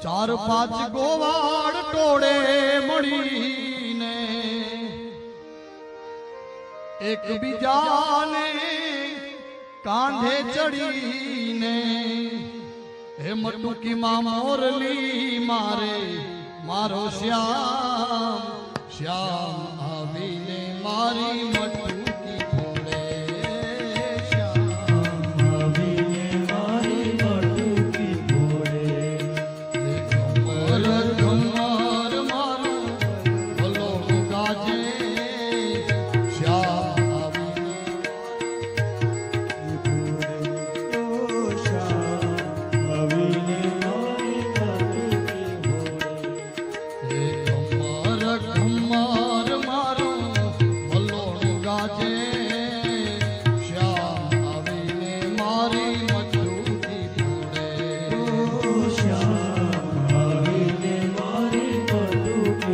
ચાર પાંચ ગોવાળ ટોળે મળીને એકબીજાને કાંધે ચડીને હે મટુકીમાં મોરલી મારે મારો શ્યામ શ્યામ આવીને મારી મટુકી ફોડે શ્યામ આવીને મારી મટુકી ફોડે ઘમર ઘમર મારું ભલો ગાજે શ્યામ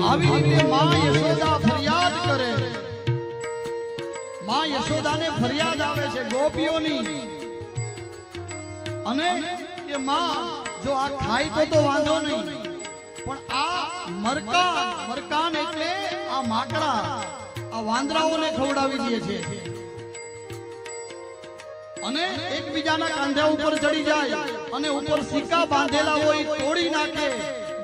આવી રીતે માં યશોદા ફરિયાદ કરે. માં યશોદાને ફરિયાદ આવે છે ગોપીઓની, અને એ માં જો આ ખાય તો વાંધો નહીં, પણ આ મરકાન એટલે આ માકડા આ વાંદરાઓને ખવડાવી દે છે અને એકબીજાના કાંધા ઉપર ચડી જાય અને ઉપર સિક્કા બાંધેલા હોય તોડી નાખે,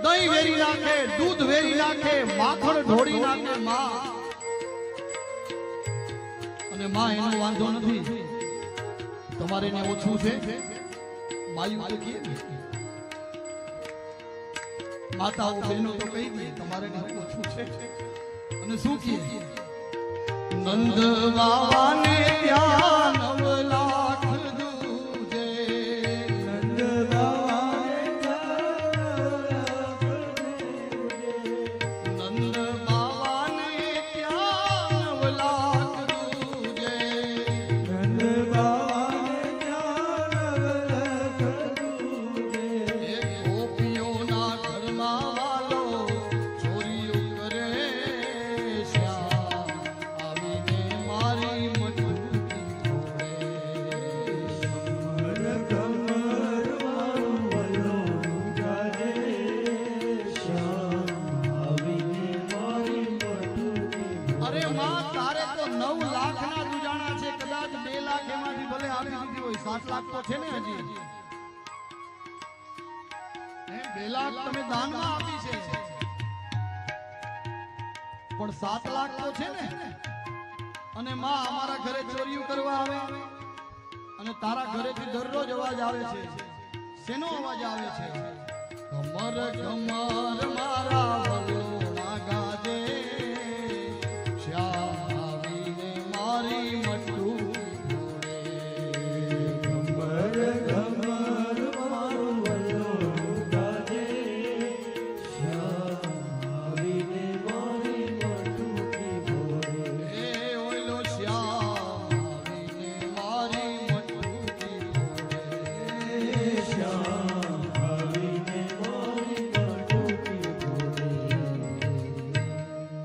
દહીં વેરી નાખે, દૂધ વેરી નાખે, માખણ ઢોળી નાખે માં. અને માં એનો વાંધો નથી, તમારે એને ઓછું છે માયું તો કહે માતાઓ બહેનો તો કહી દે તમારે એને ઓછું છે. અને શું કહે નંદ બાવાને ત્યાં 9 લાખ દૂજે, નંદ બાવાને નંદ બાવાને ત્યાં 9 લાખ દૂજે, નંદ બાવાને ત્યાં 9 લાખ દૂજે. એ ગોપીઓના ઘરમાં વાલો ચોરીઓ કરે શ્યામ આવીને મારી મટુકી ફોડે. કમર કમર મારું વલ્લોનું ગાજે શ્યામ આવીને મારી મટુકી. અરે માં તારે તો 9 લાખના દુજાણા છે, કદાચ 2 લાખ એમાંથી ભલે આવી દીધી હોય, 7 લાખ તો છે ને હજી. 2 લાખ તમે દાનમાં આપી છે, પણ 7 લાખ તો છે ને. અને માં અમારા ઘરે ચોરીઓ કરવા આવે અને તારા ઘરેથી દરરોજ અવાજ આવે છે. શેનો અવાજ આવે છે? કમર કમર